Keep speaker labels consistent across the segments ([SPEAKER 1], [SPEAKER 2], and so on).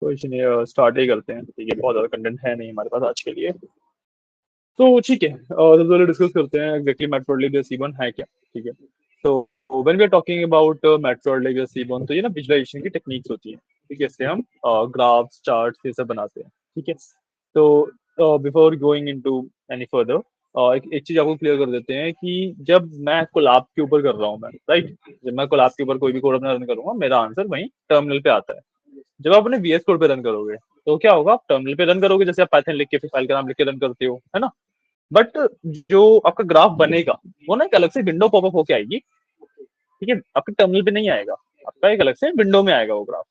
[SPEAKER 1] कुछ नहीं, स्टार्ट ही करते हैं। ठीक है, बहुत ज़्यादा कंटेंट है नहीं हमारे पास आज के लिए। तो ठीक है, सबसे पहले डिस्कस करते हैं एग्जैक्टली मैटप्लॉटलिब या सीबॉन है क्या। ठीक है, तो when we are talking about matplotlib या सीबॉन, तो ये ना विजुअलाइजेशन की टेक्निक्स होती हैं। ठीक है, इससे हम ग्राफ्स चार्ट्स ये सब बनाते हैं। ठीक है, तो before going into any further, एक चीज आपको क्लियर कर देते हैं कि जब मैं कोलैब के ऊपर कर रहा हूँ, मैं राइट, जब मैं कोलैब के ऊपर कोई भी कोड अपना रन करूंगा, मेरा आंसर वहीं टर्मिनल पे आता है। जब आप अपने वीएस कोड पे रन करोगे, तो क्या होगा, आप टर्मिनल पे रन करोगे, जैसे आप पाइथन लिख के फिर फाइल का नाम लिख के रन करते हो, है ना। बट जो आपका ग्राफ बनेगा, वो ना एक अलग से विंडो पॉपअप होके आएगी। ठीक है, आपके टर्मिनल पे नहीं आएगा, आपका एक अलग से विंडो में आएगा वो ग्राफ।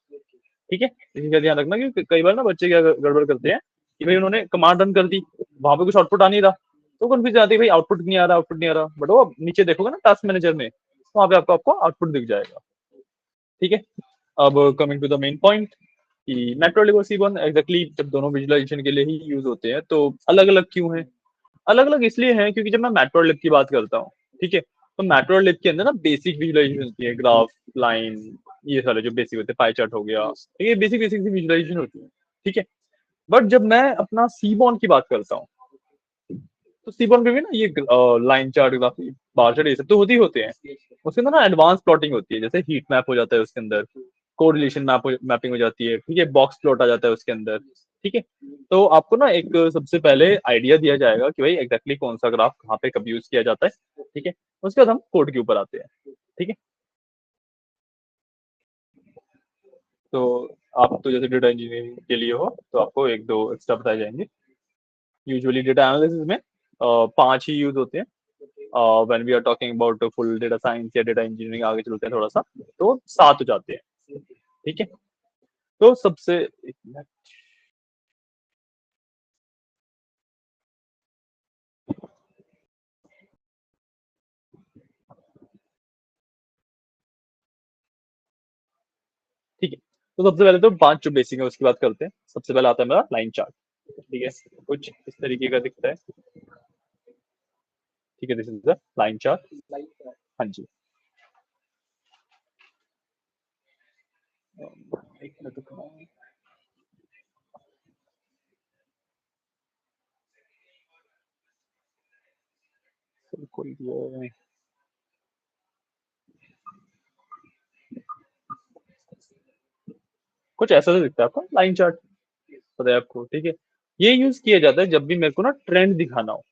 [SPEAKER 1] ठीक है, इसी का ध्यान रखना, कि कई बार ना बच्चे क्या गड़बड़ करते हैं कि भाई उन्होंने कमांड रन कर दी, वहां पे कुछ आउटपुट आ नहीं रहा, तो कंफ्यूज आती है, भाई आउटपुट नहीं आ रहा, आउटपुट नहीं आ रहा। बट वो नीचे देखोगे ना टास्क मैनेजर में, वहां पे आपको आपको आउटपुट दिख जाएगा। ठीक है, अब coming to the main point, कि मैट्रोलिब और सीबॉन एग्जैक्टली जब दोनों विजुअलाइजेशन के लिए ही यूज होते हैं, तो अलग अलग क्यों हैं। अलग अलग इसलिए हैं क्योंकि जब मैं मैट्रोलिब की बात करता हूँ, ठीक है, तो मैट्रोलिब के अंदर ना बेसिक विजुअलाइजेशन होती है, ग्राफ, लाइन, ये सारे जो बेसिक होते हैं, पाई चार्ट हो गया, ये बेसिक बेसिक सी विजुअलाइजेशन होती है। ठीक है, बट जब मैं अपना सीबॉन की बात करता हूँ, तो सीबॉन पे भी ना ये line chart, graphy, bar chart, ये सब तो होते ही होते हैं। उसके अंदर ना एडवांस प्लॉटिंग होती है, जैसे हीट मैप हो जाता है उसके अंदर, कोरिलेशन मैपिंग हो जाती है। ठीक है, बॉक्स प्लॉट आ जाता है उसके अंदर। ठीक है, तो आपको ना एक सबसे पहले आइडिया दिया जाएगा कि भाई एग्जैक्टली कौन सा ग्राफ कहाँ पे कब यूज किया जाता है। ठीक है, उसके बाद हम कोड के ऊपर आते हैं। ठीक है, तो आप तो जैसे डेटा इंजीनियरिंग के लिए हो, तो आपको एक दो एक्स्ट्रा बताए जाएंगे। यूजुअली डेटा एनालिसिस में पांच ही यूज होते हैं। When we are talking about full data science या डेटा इंजीनियरिंग आगे चलते हैं थोड़ा सा, तो सात हो जाते हैं। ठीक है, तो सबसे एक मिनट। ठीक है, तो सबसे पहले तो पांच जो बेसिक है उसकी बात करते हैं। सबसे पहले आता है मेरा लाइन चार्ट। ठीक है, कुछ इस तरीके का दिखता है। ठीक है, this is the line chart. हाँ जी, एक मिनट रुकना। कोई भी कुछ ऐसा तो दिखता है आपको लाइन चार्ट, पता है आपको। ठीक है, ये यूज किया जाता है जब भी मेरे को ना ट्रेंड दिखाना हो।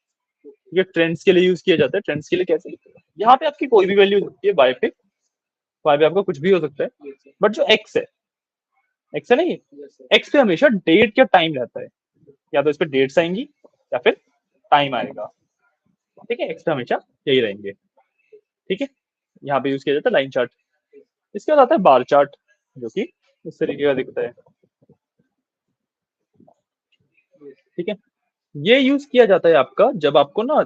[SPEAKER 1] ये ट्रेंड्स के लिए यूज किया जाता है। ट्रेंड्स के लिए कैसे, यहाँ पे आपकी कोई भी वैल्यू होती है, वाई पे, वाई पे आपका कुछ भी हो सकता है। बट जो एक्स है, एक्स है नहीं, एक्स पे हमेशा डेट या टाइम रहता है। या तो इस पे डेट्स आएंगी या फिर टाइम आएगा। ठीक है, एक्स पे हमेशा यही रहेंगे। ठीक है, यहाँ पे यूज किया जाता है लाइन चार्ट। इसके बाद आता है बार चार्ट, जो कि इस तरीके का दिखता है। ठीक है, ये यूज किया जाता है आपका जब आपको ना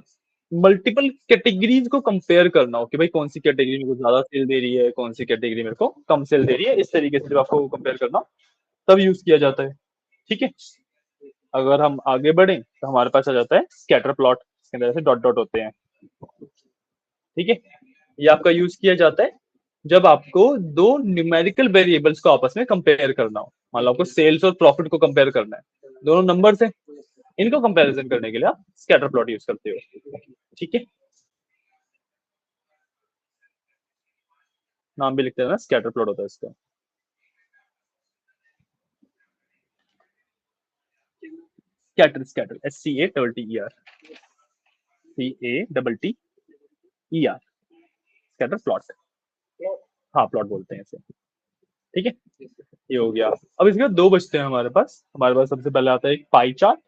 [SPEAKER 1] मल्टीपल कैटेगरीज को कंपेयर करना हो, कि भाई कौन सी कैटेगरी मेरे को ज्यादा सेल दे रही है, कौन सी कैटेगरी मेरे को कम सेल दे रही है। इस तरीके से जब आपको कंपेयर करना हो, तब यूज किया जाता है। ठीक है, अगर हम आगे बढ़े तो हमारे पास आ जाता है स्कैटर प्लॉट, इसके अंदर ऐसे डॉट डॉट होते हैं। ठीक है, ये आपका यूज किया जाता है जब आपको दो न्यूमेरिकल वेरिएबल्स को आपस में कंपेयर करना हो। मान लो आपको सेल्स और प्रॉफिट को कंपेयर करना है, दोनों नंबर्स है, इनको कंपैरिजन करने के लिए आप स्कैटर प्लॉट यूज करते हो। ठीक है, नाम भी लिखते हैं ना, स्कैटर प्लॉट होता है इसका। Scatter, scatter, SCATTER, CATTER, scatter plot. हाँ, प्लॉट बोलते हैं इसे। ठीक है, ये हो गया। अब इसके बाद दो बचते हैं हमारे पास सबसे पहले आता है एक पाई चार्ट।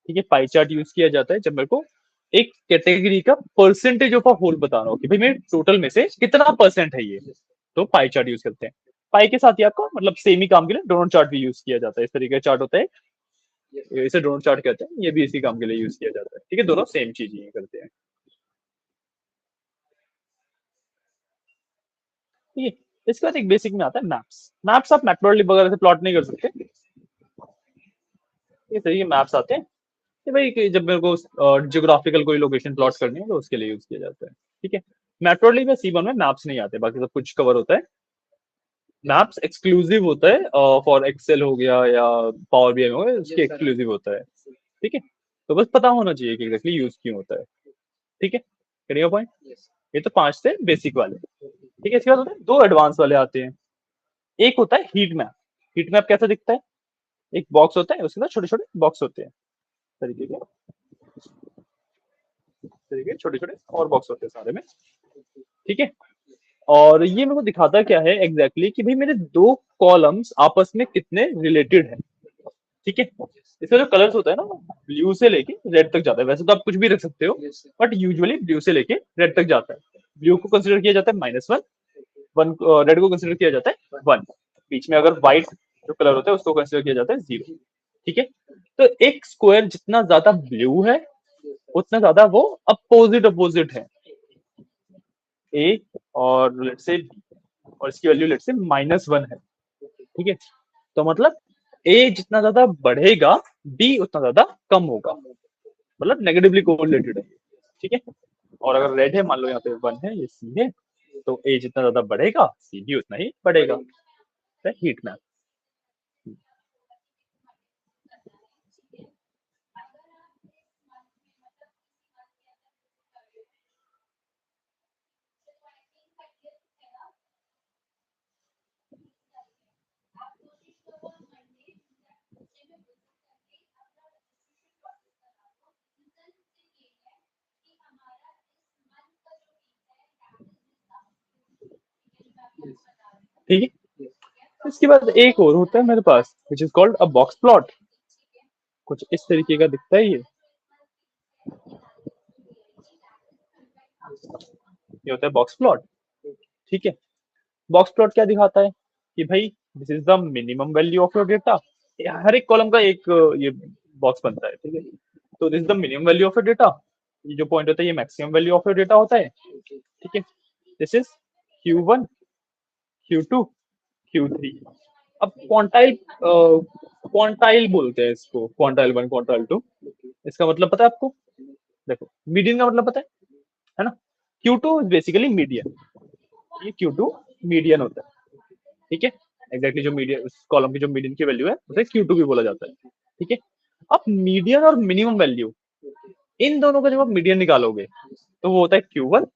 [SPEAKER 1] ठीक है, पाई चार्ट यूज किया जाता है जब मेरे को एक कैटेगरी का परसेंटेज ऑफ अ होल बताना हो, कि भाई मेरे टोटल में से कितना परसेंट है ये, तो पाई चार्ट यूज करते हैं। पाई के साथ ही आपको मतलब सेम ही काम के लिए डोनट चार्ट भी यूज किया जाता है। इस तरीके का चार्ट होता है, इसे डोनट चार्ट कहते हैं, ये भी इसी काम के लिए यूज किया जाता है। ठीक है, दोनों सेम चीज ही करते हैं। ठीक है, इसके बाद एक बेसिक में आता है मैप्स। मैप्स आप मैटप्लॉटलिब वगैरह से प्लॉट नहीं कर सकते, इस तरीके मैप्स आते हैं कि भाई कि जब मेरे को जियोग्राफिकल कोई लोकेशन प्लॉट करनी है, तो उसके लिए यूज किया जाता है। ठीक है, मैटप्लॉटलिब या सीबॉन में मैप्स नहीं आते, बाकी सब कुछ कवर होता है। मैप्स एक्सक्लूसिव होता है फॉर एक्सेल हो गया या पावर बीआई हो गया, उसके एक्सक्लूसिव होता है। ठीक है, तो बस पता होना चाहिए कि एग्जैक्टली यूज क्यों होता है। ठीक है, करिए पॉइंट। ये तो 5 थे बेसिक वाले। ठीक है, इसके बाद होते हैं 2 एडवांस वाले आते हैं। एक होता है हीट मैप। हीट मैप कैसा दिखता है? एक बॉक्स होता है, उसके अंदर छोटे छोटे बॉक्स होते हैं, तरीके के तरीके छोटे छोटे और बॉक्स होते हैं सारे में। ठीक है, और ये मेरे को दिखाता क्या है एग्जैक्टली कि भाई मेरे 2 कॉलम्स आपस में कितने रिलेटेड हैं। ठीक है, इसका जो कलर्स होता है ना, ब्लू से लेके रेड तक जाता है। वैसे तो आप कुछ भी रख सकते हो, बट यूजुअली ब्लू से लेके रेड तक जाता है। ब्लू को कंसिडर किया जाता है -1, वन रेड को कंसिडर किया जाता है 1, बीच में अगर व्हाइट जो कलर होता है उसको कंसिडर किया जाता है 0। ठीक है, तो एक स्क्वायर जितना ज्यादा ब्लू है उतना ज्यादा वो अपोजिट अपोजिट है, ए और लेट से बी, और इसकी वैल्यू लेट से -1 है। ठीक है, तो मतलब ए जितना ज्यादा बढ़ेगा बी उतना ज्यादा कम होगा, मतलब नेगेटिवली कोरिलेटेड है। ठीक है, और अगर रेड है, मान लो यहाँ पे 1 है, ये सी है, तो ए जितना ज्यादा बढ़ेगा सी भी उतना ही बढ़ेगा। Heat map. ठीक है, इसके बाद एक और होता है मेरे पास which is called a box plot. कुछ इस तरीके का दिखता है ये होता है बॉक्स प्लॉट। ठीक है, बॉक्स प्लॉट क्या दिखाता है कि भाई this is the minimum value of your data. हर एक कॉलम का एक ये बॉक्स बनता है। ठीक है, तो this is the minimum value of your data. ये जो पॉइंट होता है ये maximum value of your data होता है। ठीक है, this is Q1, Q2, Q3। अब क्वांटाइल क्वांटाइल बोलते हैं इसको, क्वांटाइल 1, क्वांटाइल 2। इसका मतलब पता है आपको? देखो, मीडियन का मतलब पता है ना? Q2 is basically median. ये Q2 मीडियन होता है। ठीक है, एग्जैक्टली जो मीडियन उस कॉलम की जो मीडियन की वैल्यू है उसे Q2 भी बोला जाता है। ठीक है, अब मीडियन और मिनिमम वैल्यू, इन दोनों का जब आप मीडियन निकालोगे तो वो होता है Q1,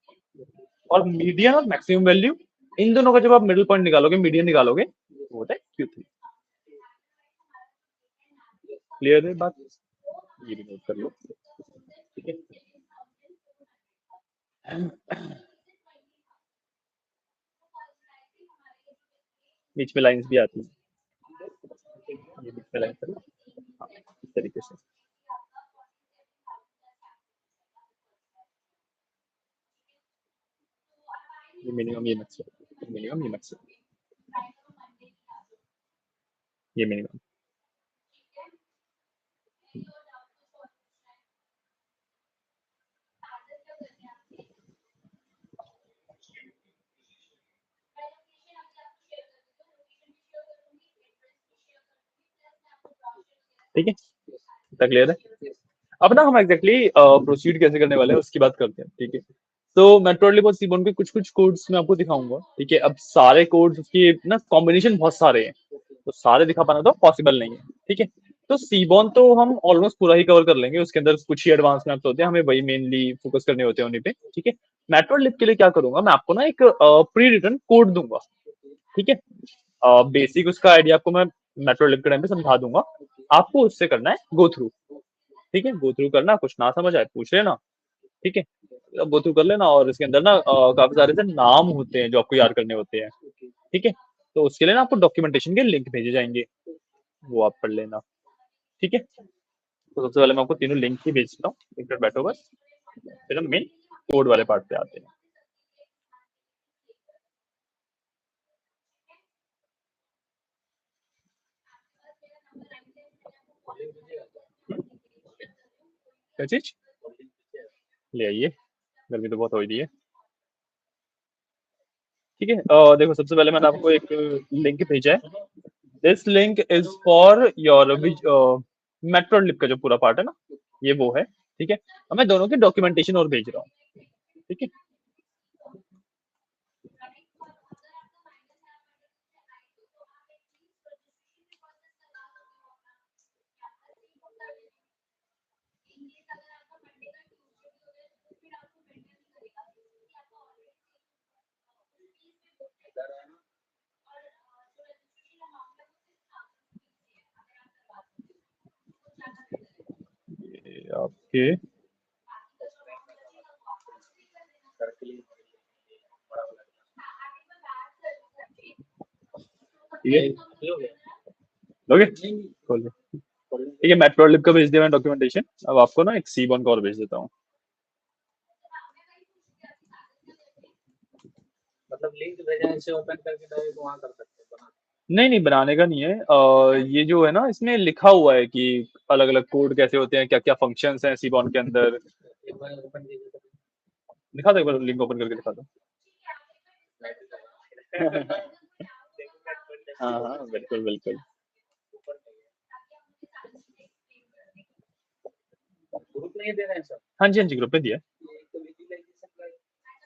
[SPEAKER 1] और मीडियन और मैक्सिमम वैल्यू, इन दोनों का जब आप मिडिल पॉइंट निकालोगे, मीडियन निकालोगे, वो होता है Q3। क्लियर है बात? ये भी नोट कर लो। ठीक है, बीच में लाइंस भी आती है, ये बीच में लाइंस है ना? हाँ, इस तरीके से। ये मिनिमम, ये मैक्सिमम, मिनिमम, ये मैक्सिमम, ये मिनिमम। ठीक है, इतना क्लियर है? अब ना हम एग्जैक्टली प्रोसीड कैसे करने वाले हैं उसकी बात करते हैं। ठीक है, तो मेट्रोलिब और सीबोन के कुछ कुछ कोड्स मैं आपको दिखाऊंगा। ठीक है, अब सारे कोड्स की ना कॉम्बिनेशन बहुत सारे हैं, तो सारे दिखा पाना तो पॉसिबल नहीं है। ठीक है, तो सीबोन तो हम ऑलमोस्ट पूरा ही कवर कर लेंगे, उसके अंदर कुछ ही एडवांस मैप्स होते हैं, हमें वही मेनली फोकस करने होते हैं उन्हीं पे। ठीक है, मेट्रोलिब के लिए क्या करूंगा, मैं आपको ना एक प्री रिटन कोड दूंगा। ठीक है, बेसिक उसका आइडिया आपको मैं मेट्रोलिब के टाइम पे समझा दूंगा, आपको उससे करना है गो थ्रू। ठीक है, गो थ्रू करना, कुछ ना समझ आए पूछ लेना। ठीक है, गो थ्रू कर लेना, और इसके अंदर ना काफी सारे से नाम होते हैं जो आपको याद करने होते हैं। ठीक है, तो उसके लिए ना आपको डॉक्यूमेंटेशन के लिंक भेजे जाएंगे, वो आप पढ़ लेना। ठीक है, तो सबसे पहले मैं आपको तीनों लिंक ही भेजता हूँ, एक मिनट बैठो बस, फिर हम मेन कोड वाले पार्ट पे आते हैं। क्या चीज? ले आइए, गर्मी तो बहुत हो रही है। ठीक है, देखो सबसे पहले मैंने आपको एक लिंक भेजा है। This link is for your matplotlib का जो पूरा पार्ट है ना, ये वो है। ठीक है, अब मैं दोनों की डॉक्यूमेंटेशन और भेज रहा हूँ। ठीक है, आपके ठीक है, लोगे खोल लो। ठीक है, मैटप्लॉटलिब का भेज दिया मैं डॉक्यूमेंटेशन। अब आपको ना एक सीबॉन का और भेज देता हूँ।
[SPEAKER 2] मतलब लिंक भेजा इसे ओपन करके डायरेक्ट वहां कर सकते हैं बना।
[SPEAKER 1] नहीं नहीं, बनाने का नहीं है। ये जो है ना, इसमें लिखा हुआ है कि अलग अलग कोड कैसे होते हैं, क्या क्या फंक्शंस हैं सीबॉन के अंदर।
[SPEAKER 2] एक बार ओपन कीजिए तो
[SPEAKER 1] दिखा दो, एक बार लिंक ओपन करके दिखा दो। हाँ हाँ, बिल्कुल बिल्कुल।
[SPEAKER 2] ग्रुप नहीं दे रहे हैं सर।
[SPEAKER 1] हाँ जी हाँ जी, ग्रुप में दिया है।
[SPEAKER 2] ये तो विजुअलाइजेशन का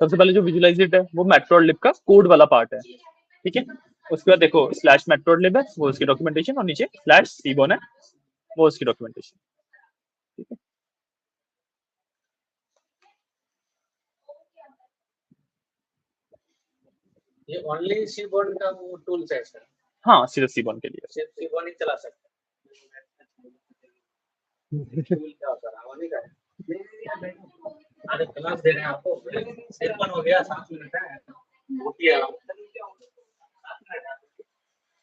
[SPEAKER 1] सबसे पहले जो विजुअलाइज है वो मैटप्लॉटलिब का कोड वाला पार्ट है, ठीक है। उसके बाद देखो स्लैश मैटप्लॉटलिब है, वो उसकी डॉक्यूमेंटेशन, और नीचे स्लैश सीबॉन है, वो उसकी डॉक्यूमेंटेशन, ठीक है।
[SPEAKER 2] ये ओनली सीबोर्ड का वो टूल्स है सर।
[SPEAKER 1] हाँ, सिर्फ सीबॉन के लिए।
[SPEAKER 2] सिर्फ सीबोर्ड ही चला सकते हैं। टूल क्या होता है आवाज का है। अरे क्लास दे रहे हैं आपको सिर्फ हो गया 7 मिनट है होती है।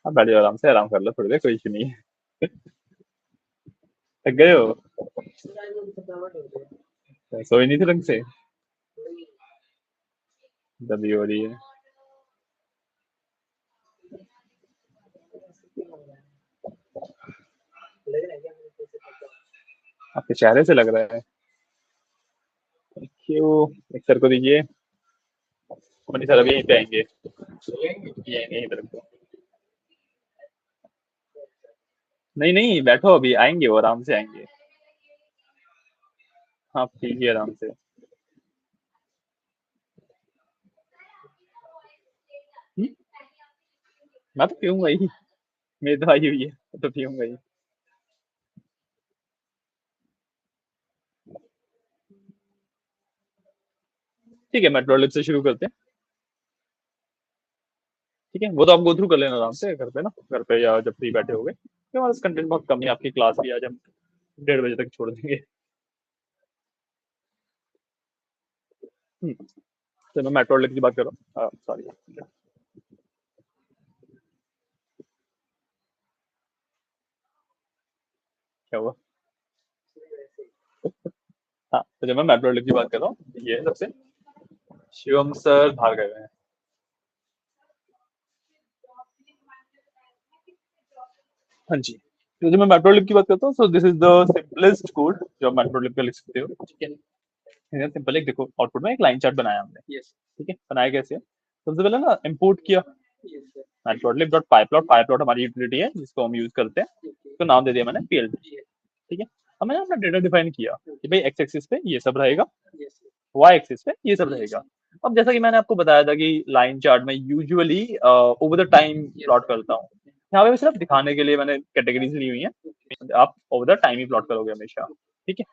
[SPEAKER 1] अब बैठ जाओ, आराम से आराम कर लो थोड़ी देर, कोई इशू नहीं है। थक गए हो? सोई नहीं थे ढंग से? दबी हो रही है आपके चेहरे से, लग रहा है। क्यों? एक सर को दीजिए, मनी सर अभी यहीं पे आएंगे, यहीं तरफ को। नहीं नहीं, बैठो, अभी आएंगे, वो आराम से आएंगे। हाँ, पीजिए आराम से। मैं तो पीऊंगा ही, मेरी तो आई हुई है, मैं तो पीऊंगा ही। ठीक है, मेट्रोलिप से शुरू करते हैं। ठीक है, वो तो आप गो थ्रू कर लेना आराम से घर पे ना, घर पे या जब फ्री बैठे होगे, क्योंकि हमारा कंटेंट बहुत कम है। आपकी क्लास भी आज हम 1:30 बजे तक छोड़ देंगे। तो मैं मेट्रोलिप की बात कर रहा हूँ, सॉरी। क्या हुआ? हाँ, तो जब मैं मेट्रोलिप की बात कर रहा हूँ, ये है सबसे। शिवम सर बाहर गए हुए हैं। हाँ जी, तो जब मैं मैट्रोलिब की बात करता हूँ, so this is the simplest code जो आप मैट्रोलिब का लिख सकते हो, ठीक है। सिंपल, एक देखो आउटपुट में एक लाइन चार्ट बनाया हमने,
[SPEAKER 2] यस
[SPEAKER 1] ठीक है। बनाया कैसे? सबसे पहले ना इंपोर्ट किया
[SPEAKER 2] यस सर
[SPEAKER 1] मैटप्लॉटलिब डॉट पाइप्लॉट। पाइप्लॉट हमारी यूटिलिटी है जिसको हम यूज करते हैं, तो नाम दे दिया मैंने पीएलटी, ठीक है। अब मैंने अपना डेटा डिफाइन किया कि भाई एक्स एक्सिस पे ये सब रहेगा,
[SPEAKER 2] यस
[SPEAKER 1] वाई एक्सिस पे ये सब रहेगा। अब जैसा कि मैंने आपको बताया था कि लाइन चार्ट में usually over the time plot करता हूँ, यहाँ पे सिर्फ दिखाने के लिए मैंने कैटेगरीज ली हुई हैं। आप over the time he plot करोगे हमेशा, ठीक है।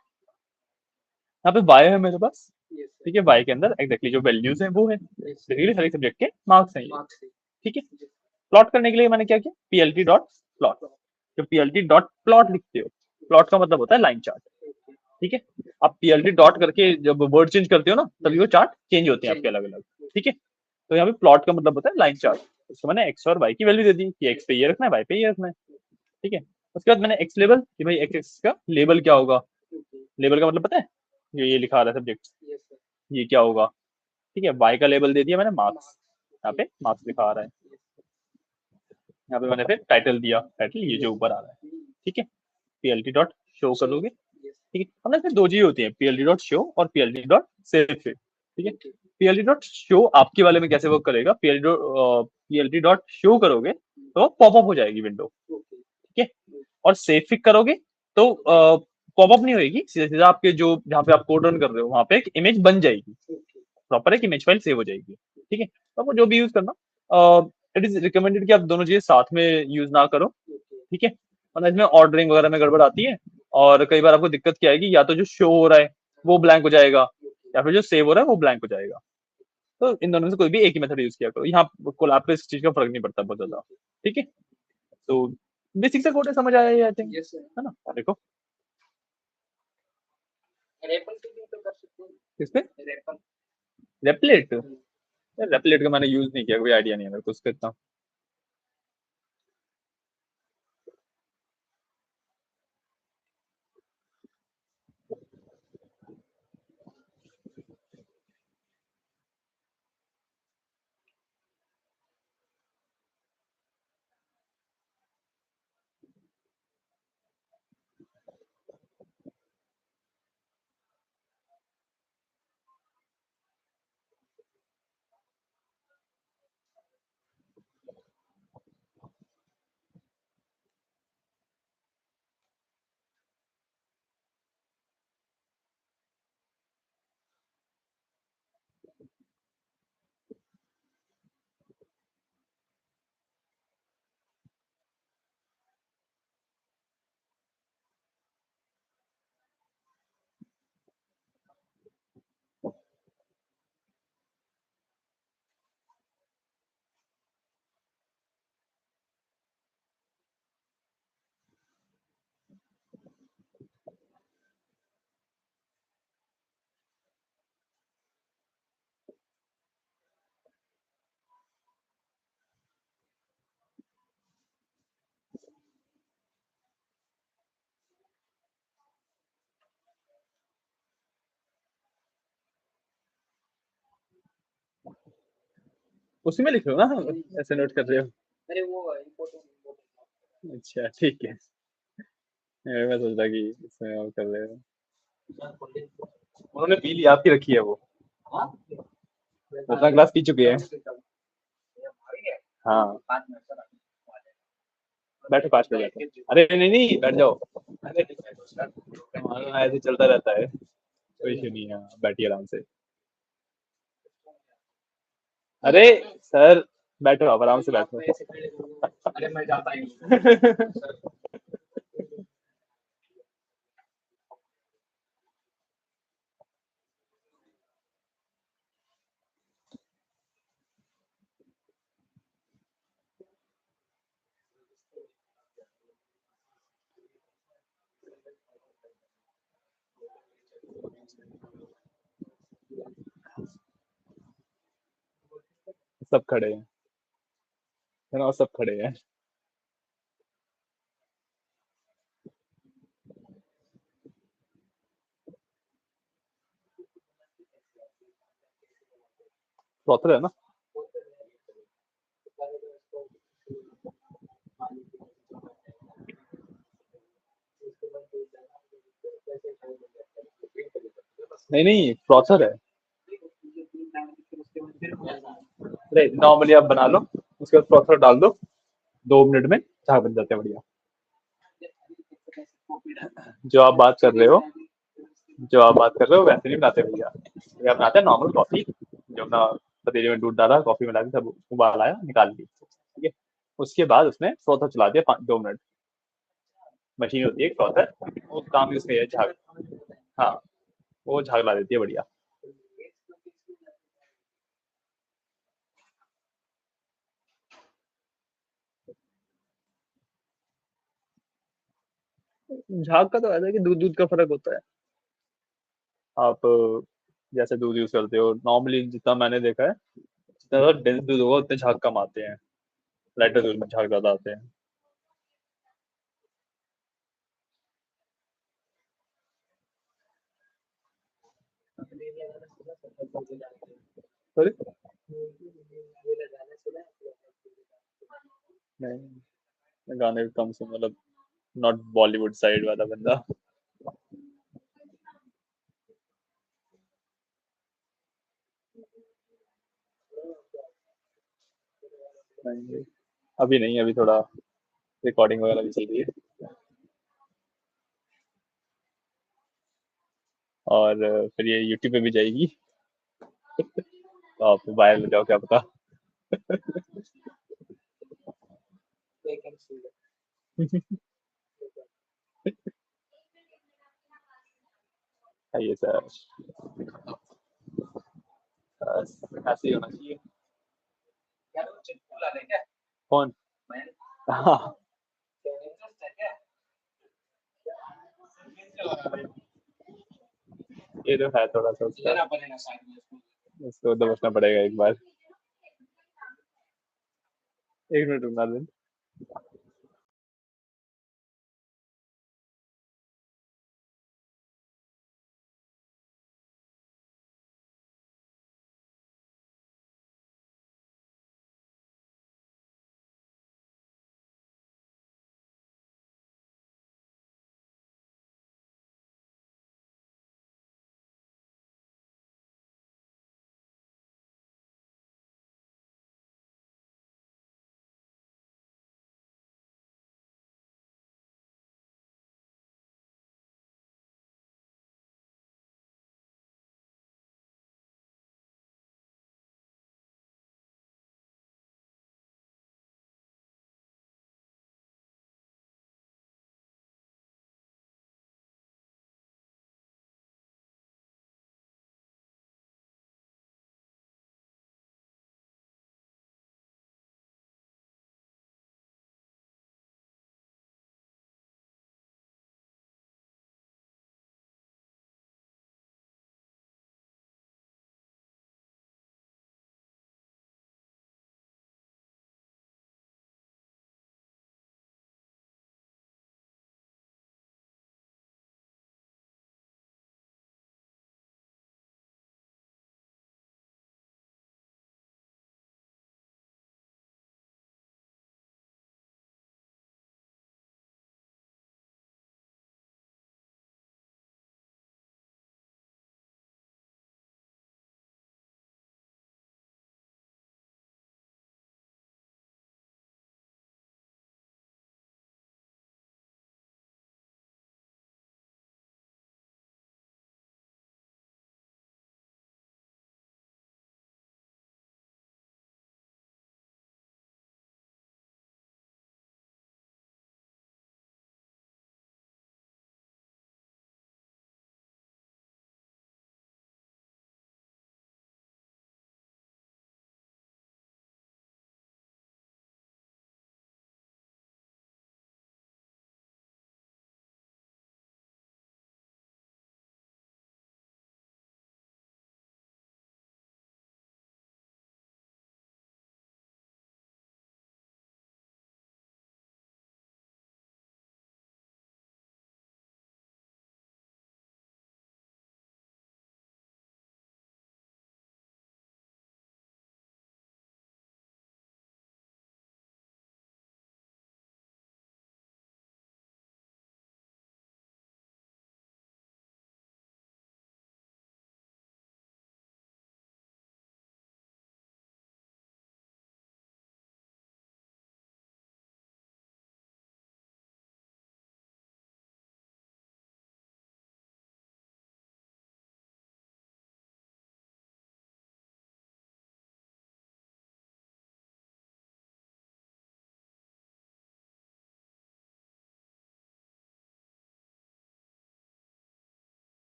[SPEAKER 1] यहाँ पे वाई है मेरे पास, ठीक है। वाई के अंदर एग्जैक्टली जो वैल्यूज हैं वो है, बेसिकली हर एक सब्जेक्ट के मार्क्स हैं ये, ठीक है। प्लॉट करने के लिए मैंने क्या किया, पीएलटी डॉट प्लॉट। जो पीएलटी डॉट प्लॉट लिखते हो, प्लॉट का मतलब होता है लाइन चार्ट, ठीक है। आप पीएलटी डॉट करके जब वर्ड चेंज करते हो ना, तभी वो चार्ट चेंज होते हैं आपके अलग अलग, ठीक है। तो यहाँ पे प्लॉट का मतलब होता है लाइन चार्ट। उसको मैंने एक्स और वाई की वैल्यू दे दी कि एक्स पे ये रखना है, वाई पे ये रखना है, ठीक है। उसके बाद मैंने एक्स लेबल कि भाई एक्स एक्स का लेबल क्या होगा। लेबल का मतलब पता है, ये लिखा आ रहा है सब्जेक्ट, ये क्या होगा, ठीक है। वाई का लेबल दे दिया मैंने मार्क्स, यहाँ पे मार्क्स लिखा आ रहा है। यहाँ पे मैंने फिर टाइटल दिया, टाइटल ये जो ऊपर आ रहा है, ठीक है। पीएलटी डॉट शो करोगे, ठीक है। हमने इसमें दो चीजें होती है, पीएलटी डॉट शो और पीएलटी डॉट सेव, ठीक है। पीएलटी डॉट शो आपके वाले में कैसे वर्क करेगा, पीएलटी डॉट शो करोगे तो पॉपअप हो जाएगी विंडो, ठीक है। और सेव फिक करोगे तो पॉपअप नहीं होगी, सीधा सीधा आपके जो जहाँ पे आप कोड रन कर रहे हो वहां पे एक इमेज बन जाएगी, प्रॉपर एक इमेज फाइल सेव हो जाएगी, ठीक है। तो आपको जो भी यूज करना, इट इज रिकमेंडेड कि आप दोनों चीजें साथ में यूज ना करो, ठीक है। वरना इसमें ऑर्डरिंग वगैरह में गड़बड़ आती है, और कई बार आपको दिक्कत क्या आएगी, या तो जो शो हो रहा है वो ब्लैंक हो जाएगा, या फिर जो सेव हो रहा है वो ब्लैंक हो जाएगा, तो इन दोनों में से कोई भी एक ही मेथड यूज किया करो, यहाँ कोलैब पे इस चीज का फर्क नहीं पड़ता बहुत ज्यादा। ठीक है, तो बेसिक सा कोड है, समझ आया आई थिंक,
[SPEAKER 2] यस सर।
[SPEAKER 1] है ना? देखो
[SPEAKER 2] रेपल के लिए तो कर सकते हैं।
[SPEAKER 1] किसपे
[SPEAKER 2] रेपल।
[SPEAKER 1] रेपलेट, रेपलेट का मैंने यूज नहीं किया, कोई आइडिया नहीं है मेरे को उसका इतना। उसी में लिख लो ना, ऐसे नोट कर रहे हो?
[SPEAKER 2] अरे वो इम्पोर्टेंट।
[SPEAKER 1] अच्छा ठीक है, मैं सोच रहा कि इसमें और कर रहे हो। उन्होंने पी लिया, आपकी रखी है वो, वो अपना ग्लास पी चुके हैं। हाँ, बैठो 5 पे बैठो, अरे नहीं नहीं बैठ जाओ, हमारा ऐसे चलता रहता है, कोई इशू नहीं है, बैठिए आराम से। अरे सर, बैठो आप आराम से बैठो।
[SPEAKER 2] अरे मैं जाता ही नहीं।
[SPEAKER 1] सब खड़े हैं, है ना, सब खड़े हैं। फ्रॉथर है ना? नहीं नहीं, फ्रॉथर है। अरे नॉर्मली आप बना लो, उसके बाद फ्रॉथर डाल दो, 2 मिनट में चाय बन जाते हैं बढ़िया। जो आप बात कर रहे हो, जो आप बात कर रहे हो वैसे नहीं बनाते भैया, भैया बनाते हैं नॉर्मल कॉफी, जो अपना पतीले में दूध डाला, कॉफी मिला के सब उबाल आया, निकाल ली, ठीक है। उसके बाद उसमें फ्रॉथर चला दिया 2 मिनट, मशीन होती है फ्रॉथर, वो काम ही उसका है झाग। हाँ, वो झाग ला देती है बढ़िया। झाग का तो ऐसा है कि दूध दूध का फर्क होता है। आप जैसे दूध यूज करते हो नॉर्मली, जितना मैंने देखा है, जितना ज्यादा डेंस दूध होगा उतने झाग कम आते हैं, लाइटर दूध में झाग ज्यादा आते हैं। सॉरी, नहीं, मैं गाने कम सुन, मतलब नॉट बॉलीवुड साइड वाला बंदा। नहीं, अभी नहीं, अभी थोड़ा रिकॉर्डिंग वगैरह भी चल रही है, और फिर ये यूट्यूब पे भी जाएगी, तो आप वायरल हो जाओ, क्या पता। है ये सर। बस ऐसे ही होना चाहिए।
[SPEAKER 2] यार वो चिट्टू ला दे क्या?
[SPEAKER 1] कौन?
[SPEAKER 2] मैं
[SPEAKER 1] हाँ,
[SPEAKER 2] इंटरेस्ट है क्या?
[SPEAKER 1] ये तो है थोड़ा सा उसका,
[SPEAKER 2] लेना पड़ेगा साइड में उसको।
[SPEAKER 1] इसको तो बचना पड़ेगा एक बार। 1 मिनट रुकना दिन।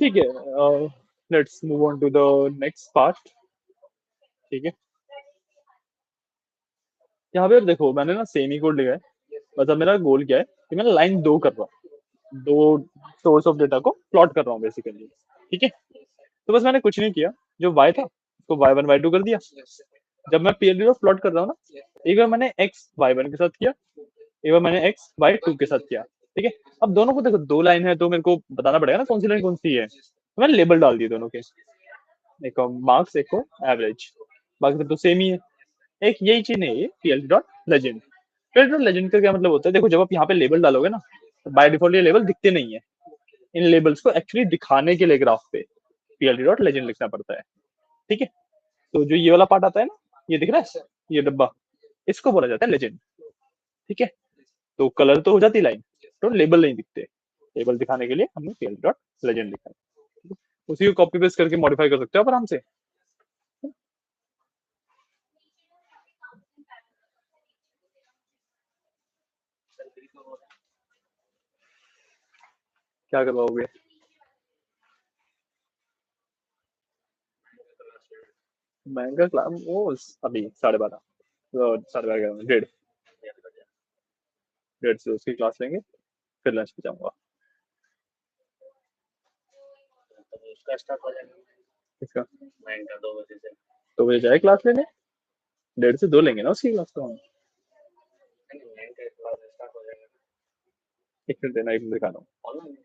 [SPEAKER 1] ठीक है, let's move on to the next part. ठीक है, यहाँ पे देखो मैंने ना सेम ही कोड लिया है। मतलब मेरा गोल क्या है कि मैं लाइन 2 कर रहा हूँ, 2 सोर्स ऑफ डेटा को प्लॉट कर रहा हूँ बेसिकली। ठीक है, तो बस मैंने कुछ नहीं किया, जो y था उसको y1 y2 कर दिया। जब मैं पीएलडी प्लॉट कर रहा हूँ ना, एक बार मैंने x y1 के साथ किया, एक बार मैंने x y2 के साथ किया। ठीक है, अब दोनों को देखो 2 लाइन है तो मेरे को बताना पड़ेगा ना कौन सी लाइन कौन सी है, तो मैंने लेबल डाल दिए दोनों के, एक को मार्क्स एक को एवरेज। बाकी तो सेम ही है। एक यही चीज नहीं है PLD dot legend. PLD dot legend का क्या मतलब होता है, देखो जब आप यहाँ पे लेबल डालोगे ना, तो बाय डिफॉल्ट ये लेबल दिखते नहीं है। इन लेबल्स को एक्चुअली दिखाने के लिए ग्राफ पे पीएलडी डॉट लेजेंड लिखना पड़ता है। ठीक है, तो जो ये वाला पार्ट आता है ना, ये दिख रहा है, ये डब्बा, इसको बोला जाता है लेजेंड। ठीक है, तो कलर तो हो जाती लाइन, तो लेबल नहीं दिखते। लेबल दिखाने के लिए हमने पीएलडी डॉट लेजेंड लिखा है। उसी को कॉपी पेस्ट करके मॉडिफाई कर सकते हो आप आराम से। क्या करवाओगे? महंगा क्लास वो अभी 12:30, 12:30 डेढ़, 1:30 से उसकी क्लास लेंगे, फिर लंच पे जाऊंगा।
[SPEAKER 2] तो उसका स्टार्ट हो जाएगा
[SPEAKER 1] इसका
[SPEAKER 2] 9 का 2 बजे से।
[SPEAKER 1] तो वे जाए क्लास लेने, 1:30 से 2 लेंगे ना उसकी क्लास तो हम।
[SPEAKER 2] 9 का क्लास स्टार्ट हो जाएगा
[SPEAKER 1] एक मिनट देना, एक मिनट दिखा रहा हूँ।
[SPEAKER 2] ऑनलाइन।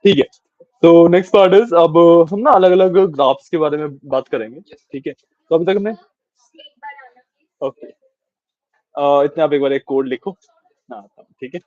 [SPEAKER 1] ठीक है। तो नेक्स्ट पार्ट इज, अब हम ना अलग अलग ग्राफ्स के बारे में बात करेंगे। ठीक है, तो अभी तक हमने, ओके, इतने आप एक बार एक कोड लिखो। हाँ, ठीक है।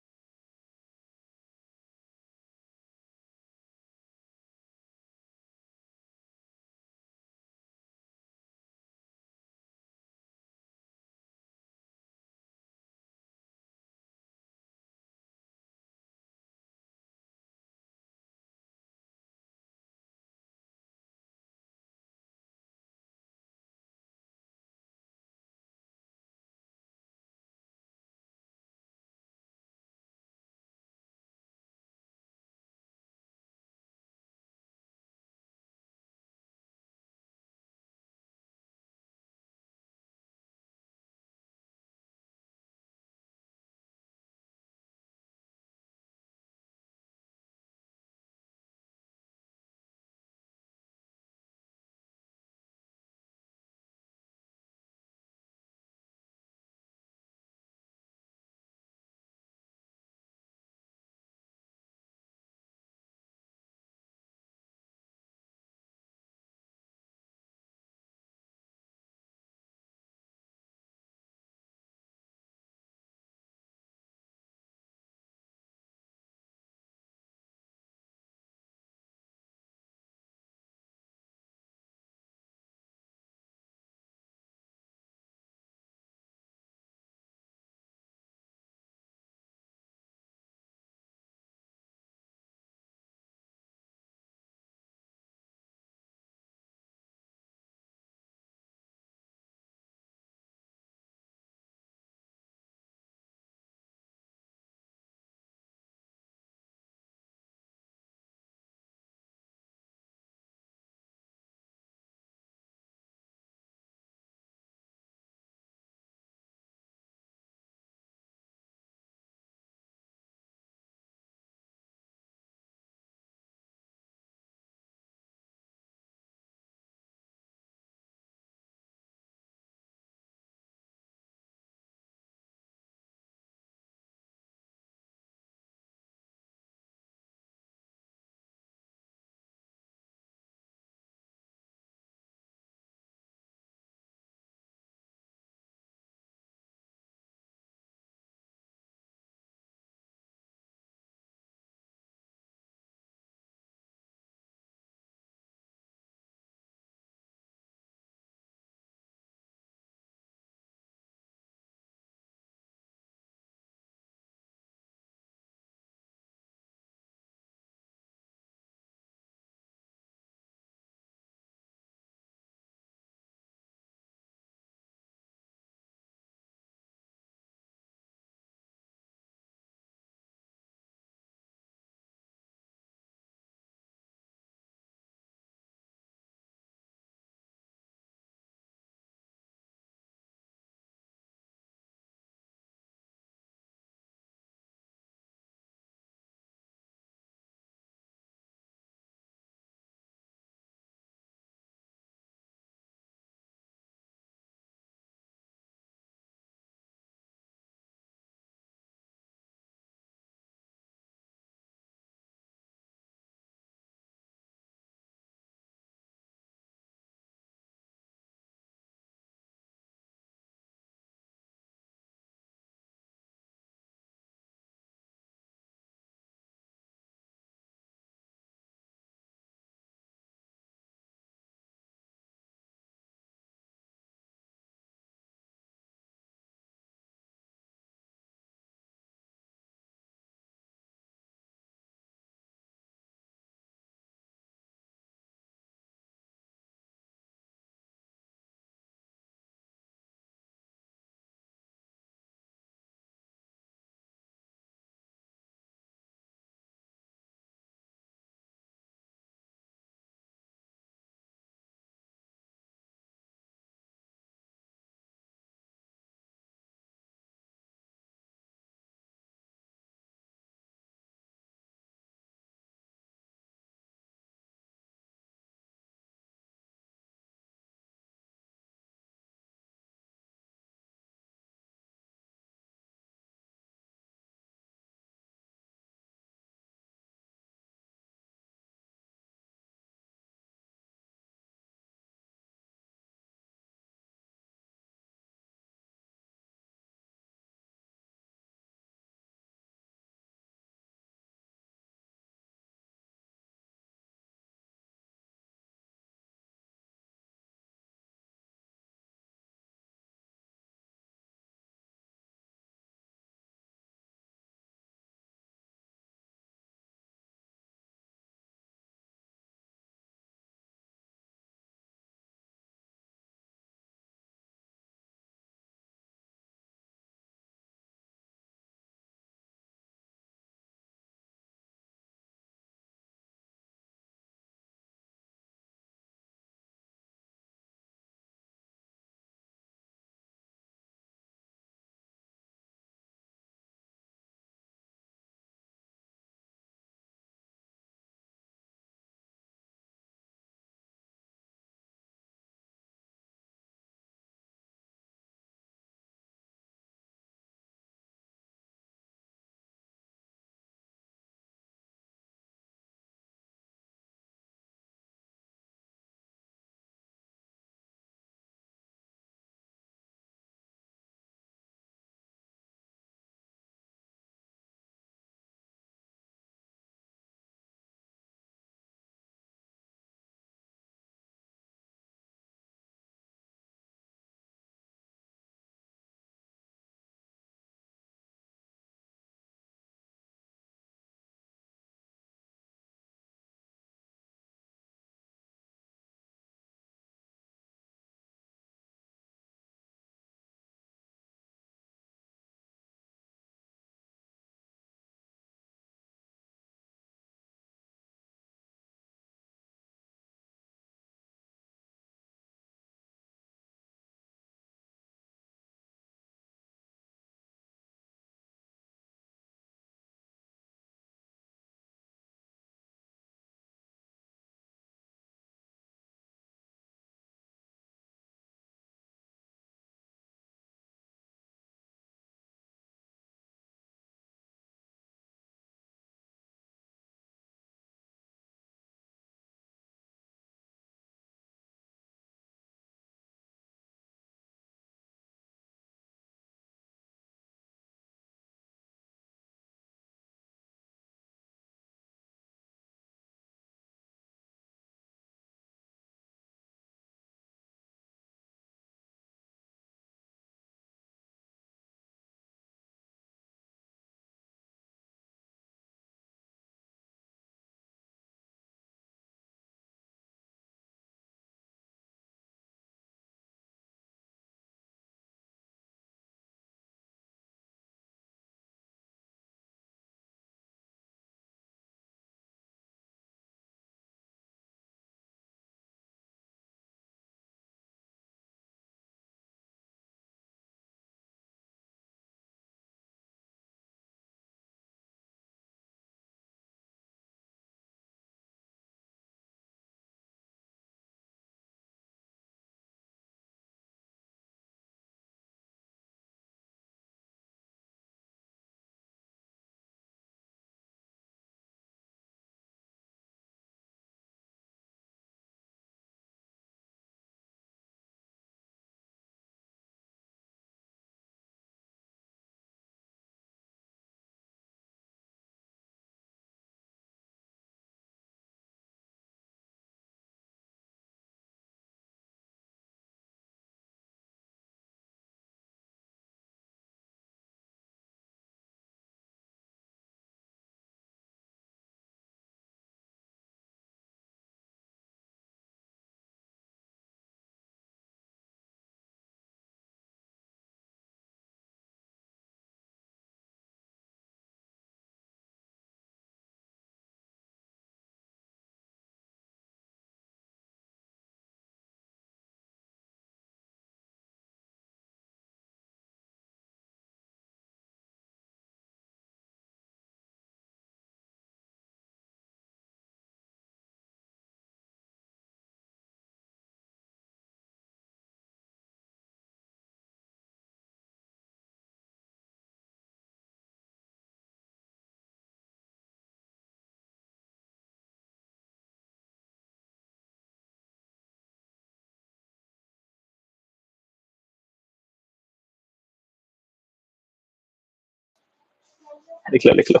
[SPEAKER 1] लिख लो लिख लो।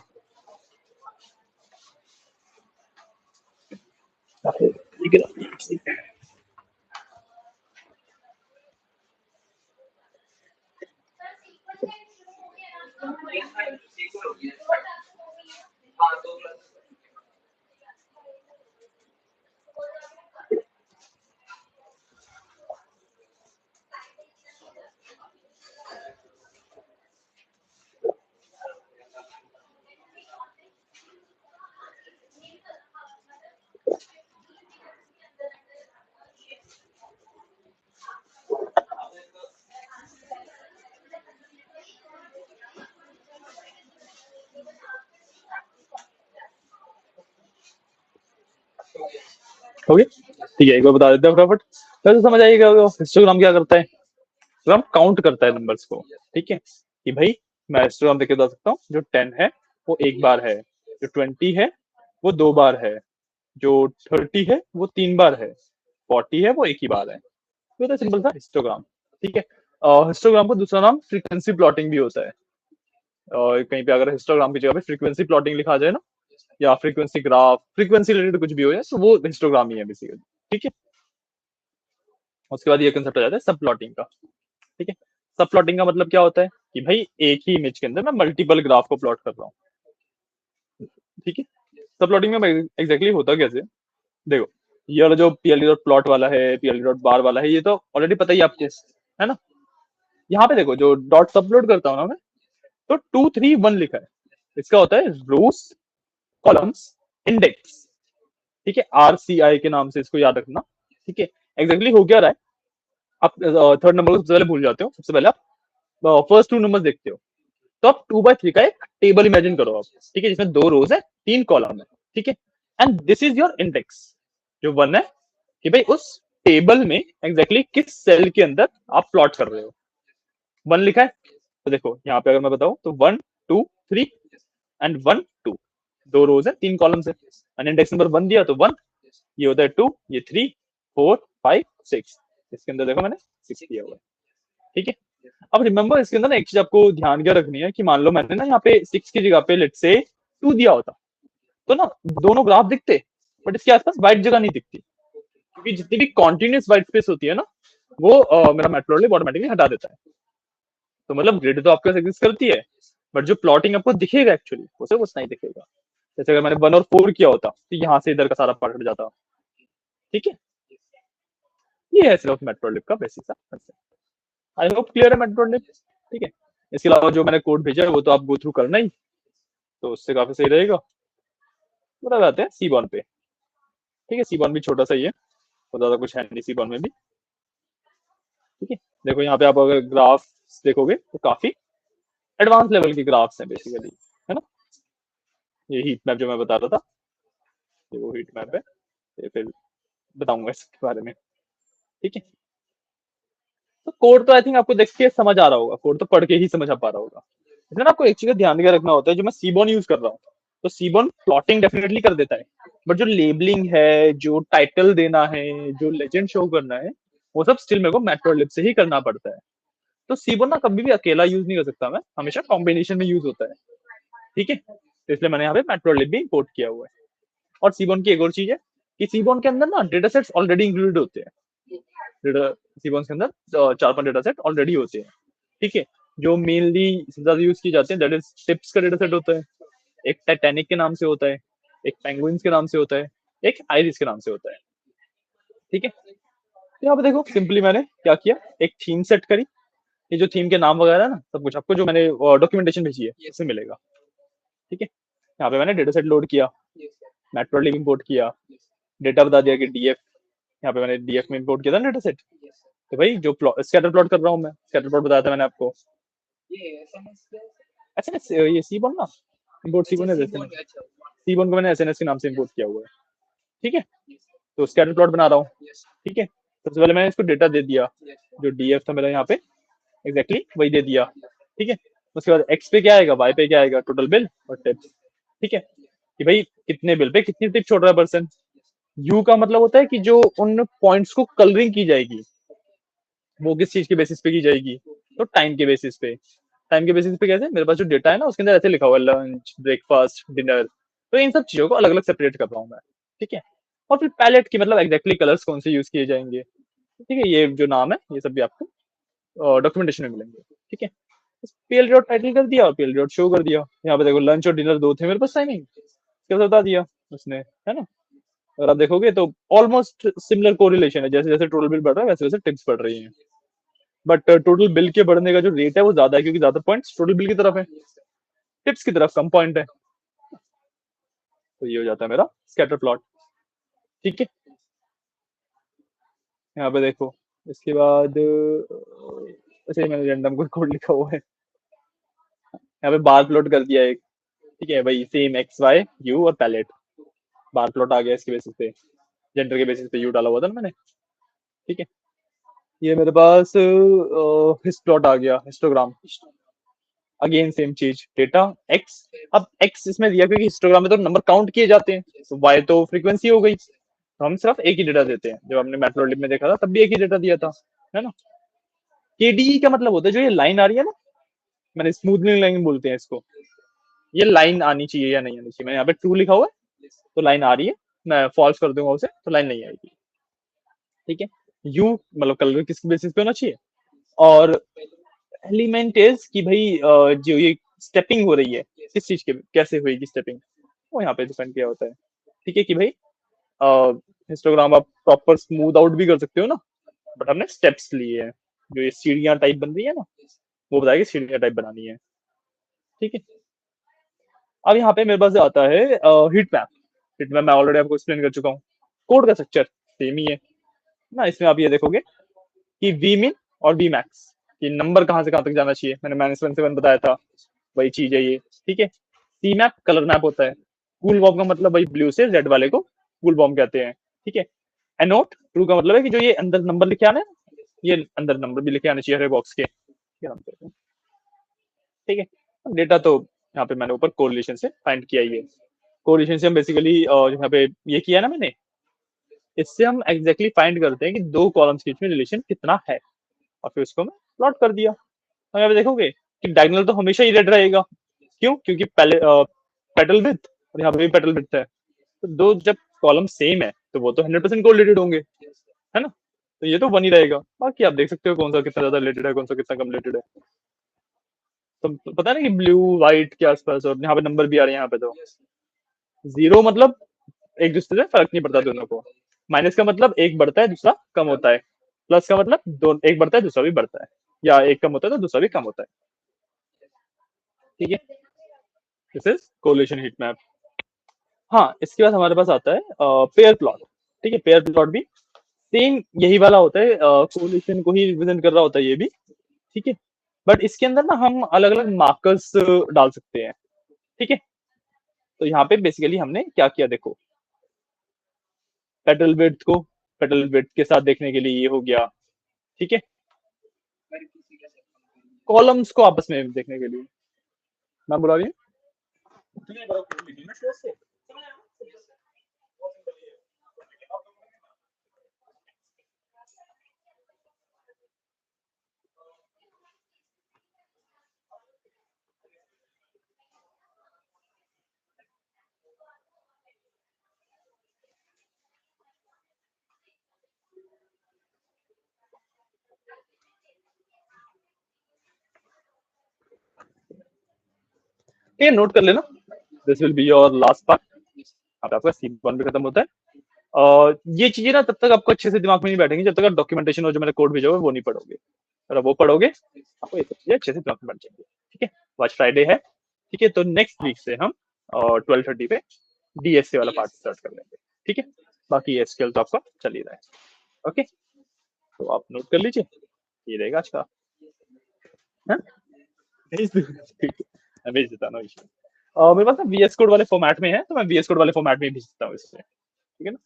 [SPEAKER 1] ठीक है। हो गया। ठीक है, एक बार बता देते हैं फटाफट, वैसे समझ आएगा। हिस्टोग्राम क्या करता है? हिस्टोग्राम काउंट करता है नंबर्स को। ठीक है, कि भाई मैं हिस्टोग्राम देख के बता सकता हूँ, जो 10 है वो एक बार है, जो 20 है वो 2 बार है, जो 30 है वो 3 बार है, 40 है वो एक ही बार है। तो ये सिंपल सा हिस्टोग्राम। ठीक है, हिस्टोग्राम को दूसरा नाम फ्रीक्वेंसी प्लॉटिंग भी होता है। कहीं पे अगर हिस्टोग्राम की जगह पे फ्रीक्वेंसी प्लॉटिंग लिखा जाए ना, या फ्रीक्वेंसी ग्राफ, फ्रीक्वेंसी रिलेटेड कुछ भी हो जाए, तो वो हिस्टोग्राम ही है बेसिकली। ठीक है, उसके बाद ये कंसेप्ट आ जाता है सब प्लॉटिंग का। ठीक है, सब प्लॉटिंग का मतलब क्या होता है कि भाई एक ही इमेज के अंदर मैं मल्टीपल ग्राफ को प्लॉट कर रहा हूँ। ठीक है, सब प्लॉटिंग में एग्जैक्टली होता कैसे, देखो ये वाला जो पीएलडी डॉट प्लॉट वाला है, पीएलडी डॉट बार वाला है, ये तो ऑलरेडी पता ही है आपको, है ना। यहाँ पे देखो जो डॉट सब प्लॉट करता हूँ ना मैं, तो 2 3 1 लिखा है, इसका होता है रोज, कॉलम्स, इंडेक्स। ठीक है, RCI के नाम से इसको याद रखना। ठीक है, एग्जैक्टली हो क्या रहा है, आप थर्ड नंबर को सबसे पहले भूल जाते हो, सबसे पहले आप फर्स्ट 2 नंबर देखते हो, तो आप 2 by 3 का एक टेबल इमेजिन करो आप। ठीक है, जिसमें 2 रोज है, 3 कॉलम है। ठीक है, and this is your index, जो 1 है, कि भाई उस टेबल में एग्जैक्टली किस सेल के अंदर आप प्लॉट कर रहे हो। 1 लिखा है, तो देखो यहाँ पे अगर मैं बताऊं तो 1 2 3 एंड 1 2, 2 रोज है, 3 कॉलम्स है, एंड इंडेक्स नंबर 1 दिया तो 1, ये होता है 2, ये 3 4 5 6, इसके अंदर देखो मैंने 6 दिया हुआ है। ठीक है, अब रिमेंबर इसके अंदर ना एक चीज आपको ध्यान क्या रखनी है, कि मान लो मैंने ना यहाँ पे 6 की जगह पे लेट्स से 2 दिया होता, तो ना दोनों ग्राफ दिखते, बट इसके आसपास व्हाइट जगह नहीं दिखती, क्योंकि जितनी भी कॉन्टिन्यूस व्हाइट स्पेस होती है ना, वो मेरा मैटप्लॉटलिब ऑटोमेटिकली हटा देता है। तो मतलब ग्रिड तो आपके पास एग्जिस्ट करती है, बट जो प्लॉटिंग आपको दिखेगा एक्चुअली वो सिर्फ उतना ही दिखेगा। जैसे अगर मैंने 1 और 4 किया होता, तो यहाँ से इधर का सारा पार्ट हट जाता। ठीक है, ये है सिर्फ मैटप्लॉटलिब का बेसिक सा कंसेप्ट। आई होप क्लियर है मैटप्लॉटलिब। ठीक है, इसके अलावा जो मैंने कोड भेजा है वो तो आप गो थ्रू करना ही, तो उससे काफी सही रहेगा। बता जाते हैं सीबॉन पे। ठीक है, सीबॉन भी छोटा सा ही है, और ज्यादा कुछ है नहीं सीबॉन में भी। ठीक है, देखो यहाँ पे आप अगर ग्राफ देखोगे तो काफी एडवांस लेवल के ग्राफ्स हैं बेसिकली, है ना। ये हीट मैप जो मैं बता रहा था, ये वो हीट मैप है, ये फिर बताऊंगा इसके बारे में। ठीक है, तो कोड तो आई थिंक आपको देख के समझ आ रहा होगा, कोड तो पढ़ के ही समझ आ पा रहा होगा। इसमें ना आपको एक चीज का ध्यान रखना होता है, जो मैं सीबॉन यूज कर रहा हूँ, तो सीबॉन प्लॉटिंग डेफिनेटली कर देता है, बट जो लेबलिंग है, जो टाइटल देना है, जो लेजेंड शो करना है, वो सब स्टिल मेरे को मैटप्लॉटलिब से ही करना पड़ता है। तो सीबॉन ना कभी भी अकेला यूज नहीं कर सकता मैं, हमेशा कॉम्बिनेशन में यूज होता है। ठीक है, तो इसलिए मैंने यहाँ पे मैटप्लॉटलिब भी इंपोर्ट किया हुआ है। और सीबॉन की एक और चीज है कि सीबॉन के अंदर ना डेटा सेट्स ऑलरेडी इंक्लूडेड होते हैं। सीबॉन के अंदर 4 5 डेटा सेट ऑलरेडी होते हैं। ठीक है, जो मेनली ज्यादा यूज किए जाते हैं, दैट इज टिप्स का डेटा सेट होता है, एक टाइटैनिक के नाम से होता है, एक पेंगुइन्स के नाम से होता है, एक आइरिस के नाम से होता है। ठीक है, तो यहाँ पे देखो सिंपली मैंने क्या किया, एक थीम सेट करी। ये जो थीम के नाम वगैरह है ना, सब कुछ आपको जो मैंने डॉक्यूमेंटेशन भेजी है उससे मिलेगा। ठीक है, यहाँ पे मैंने डेटा सेट लोड किया, मैटप्लॉटलिब इंपोर्ट किया, डेटा बता दिया कि डीएफ, यहाँ पे मैंने डीएफ में इंपोर्ट किया था डेटा सेट। तो भाई जो स्कैटर प्लॉट कर रहा हूँ मैं, स्कैटर प्लॉट बताया था मैंने आपको। एसएनएस, ये सीबॉन ना, इंपोर्ट सीबॉन है, सीबॉन को मैंने एसएनएस के नाम से इंपोर्ट किया हुआ है। ठीक है, तो स्कैटर प्लॉट बना रहा हूँ। ठीक है, सबसे पहले मैंने इसको डेटा दे दिया, जो डीएफ था मेरा यहाँ पे, एग्जैक्टली वही दे दिया। ठीक है, उसके बाद एक्स पे क्या आएगा, वाई पे क्या आएगा, टोटल बिल और टिप्स। ठीक है, कि भाई कितने बिल पे कितनी टिप छोड़ रहा है पर्सन। यू का मतलब होता है कि जो उन पॉइंट्स को कलरिंग की जाएगी, वो किस चीज के बेसिस पे की जाएगी, तो टाइम के बेसिस पे। टाइम के बेसिस पे कैसे, मेरे पास जो डेटा है ना उसके अंदर ऐसे लिखा हुआ है लंच, ब्रेकफास्ट, डिनर, तो इन सब चीजों को अलग अलग सेपरेट कर रहा हूँ मैं। ठीक है। और फिर पैलेट की मतलब एग्जैक्टली कलर्स कौन से यूज किए जाएंगे, ठीक है, ये जो नाम है ये सब भी आपको डॉक्यूमेंटेशन में मिलेंगे। ठीक है। पीएल डॉट टाइटल कर दिया और पीएल डॉट शो कर दिया। यहाँ पे देखो लंच और डिनर दो थे मेरे पास टाइमिंग, कैसे बता दिया उसने, है ना। अगर आप देखोगे तो ऑलमोस्ट सिमिलर कोरिलेशन है, जैसे जैसे टोटल बिल बढ़ रहा है वैसे वैसे टिप्स बढ़ रही हैं। बट टोटल बिल के बढ़ने का जो रेट है वो ज्यादा है, क्योंकि ज्यादा पॉइंट्स टोटल बिल की तरफ है, टिप्स की तरफ कम पॉइंट है। तो ये हो जाता है मेरा स्कैटर प्लॉट। ठीक है। यहाँ पे देखो, इसके बाद ऐसे मैंने रैंडम कोई कोड लिखा हुआ है, यहाँ पे बार प्लॉट कर दिया एक। ठीक है भाई, सेम एक्स वाई यू और पैलेट, बार प्लॉट आ गया इसके बेसिस पे, जेंडर के बेसिस पे यू डाला हुआ था ना मैंने। ठीक है। ये मेरे पास हिस्टोग्राम आ गया, हिस्टोग्राम। अगेन सेम चीज, डेटा एक्स। अब एक्स इसमें दिया क्योंकि हिस्टोग्राम में तो नंबर काउंट किए जाते हैं, तो वाई तो फ्रीक्वेंसी हो गई, तो हम सिर्फ एक ही डेटा देते हैं। जब हमने मैथमेटिक में देखा था तब भी एक ही डेटा दिया था, है ना। केडी का मतलब होता है जो ये लाइन आ रही है ना, मैंने स्मूथनिंग लाइन बोलते हैं इसको, ये लाइन आनी चाहिए या नहीं आनी चाहिए। मैंने यहाँ पे ट्रू लिखा हुआ है तो लाइन आ रही है, मैं फॉल्स कर दूंगा उसे तो लाइन नहीं आएगी। ठीक है। यू मतलब कलर किस बेसिस पे होना चाहिए, और एलिमेंट इज कि भाई जो ये स्टेपिंग हो रही है किस चीज के, कैसे होएगी स्टेपिंग, वो यहाँ पे डिपेंड किया होता है। ठीक है कि भाई हिस्टोग्राम आप प्रॉपर स्मूथ आउट भी कर सकते हो ना, बट हमने स्टेप्स लिए हैं, जो ये सीढ़ियां टाइप बन रही है ना, वो बताएगी सीढ़ियां टाइप बनानी है। ठीक है। अब यहाँ पे मेरे पास आता है हीट मैप। हीट मैप मैं ऑलरेडी आपको एक्सप्लेन कर चुका हूँ। कोड का स्ट्रक्चर सेम ही है ना, इसमें आप ये देखोगे कि वी मिन और वी मैक्स, कि नंबर कहाँ से कहाँ तक जाना चाहिए, मैंने -1 से 1 बताया था, वही चीज है ये। ठीक है। सी मैप कलर मैप होता है, कूल बॉम्ब का मतलब भाई ब्लू से रेड वाले को कूल बॉम्ब कहते हैं। ठीक है। एनोट ट्रू का मतलब है कि जो ये अंदर नंबर लिखे आने हैं, ये अंदर नंबर भी लिखे आने चाहिए हर बॉक्स के, ये नाम कहते हैं। ठीक है। डेटा तो यहाँ पे मैंने ऊपर कोरिलेशन से फाइंड किया ही है। कोरिलेशन से हम बेसिकली यहाँ पे ये किया ना मैंने, इससे हम एग्जैक्टली फाइंड करते हैं कि दो कॉलम्स के बीच में रिलेशन कितना है, और फिर उसको मैं प्लॉट कर दिया। तो यहाँ पे देखोगे कि डायगोनल तो हमेशा ही रेड रहेगा, क्यों, क्योंकि पहले पेटल विड्थ और यहाँ पे भी पेटल विड्थ है, तो दो जब कॉलम सेम है तो वो तो 100% कोरिलेटेड होंगे, है ना। तो ये तो बन ही रहेगा। बाकी आप देख सकते हो कौन सा कितना ज्यादा रिलेटेड है, कौन सा कितना कम रिलेटेड है। तो पता है ना कि ब्लू व्हाइट के आसपास, और यहाँ पे नंबर भी आ रहे हैं यहाँ पे, तो जीरो मतलब एक दूसरे से फर्क नहीं पड़ता दोनों को। माइनस का मतलब एक बढ़ता है दूसरा कम होता है, प्लस का मतलब दो एक बढ़ता है दूसरा भी बढ़ता है, या एक कम होता है तो दूसरा भी कम होता है। ठीक है। This is correlation heat map. हाँ, इसके बाद हमारे पास आता है पेयर प्लॉट। ठीक है। पेयर प्लॉट भी सेम यही वाला होता है, कोरिलेशन को ही रिप्रेजेंट कर रहा होता है ये भी। ठीक है। बट इसके अंदर ना हम अलग अलग मार्कर्स डाल सकते हैं। ठीक है। तो यहाँ पे बेसिकली हमने क्या किया देखो, पेटल विड्थ को पेटल विड्थ के साथ देखने के लिए ये हो गया। ठीक है। कॉलम्स को आपस में देखने के लिए मैं बुला रही हूँ। ठीक है, नोट कर लेना, this will be your last part. अब आपका C1 भी खत्म होता है। ये चीजें ना तब तक आपको अच्छे से दिमाग में नहीं बैठेंगी जब तक आप डॉक्यूमेंटेशन और जो मैंने कोड भेजा हुआ है वो नहीं पढ़ोगे। अगर वो पढ़ोगे आपको ये सब चीजें अच्छे से दिमाग में बैठ जाएंगी। ठीक है। आज फ्राइडे है। ठीक है। तो नेक्स्ट वीक से हम 12:30 पे DSA वाला पार्ट स्टार्ट कर लेंगे। ठीक है। बाकी SQL तो आपका चल ही रहा है। ओके। तो आप नोट कर लीजिए, ये रहेगा आज का। हाँ? भेज दूँ? ठीक है, मैं भेज देता हूँ, no issue। मेरे पास ना VS कोड वाले फॉर्मेट में है, तो मैं VS कोड वाले फॉर्मेट में ही भेज देता हूँ इससे। ठीक है ना।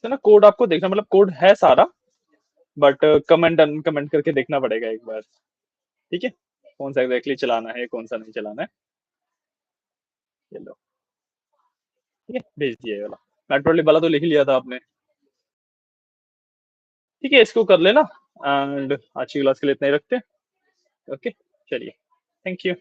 [SPEAKER 1] तो ना कोड आपको देखना, मतलब कोड है सारा, बट कमेंट अनकमेंट करके देखना पड़ेगा एक बार। ठीक है, कौन सा एग्जैक्टली चलाना है, कौन सा नहीं चलाना है। ये लो, ठीक है, भेज दिया ये वाला। मैट्रोलिब वाला तो लिख ही लिया था आपने। ठीक है, इसको कर लेना। एंड आज की क्लास के लिए इतना ही रखते हैं। ओके, चलिए, थैंक यू।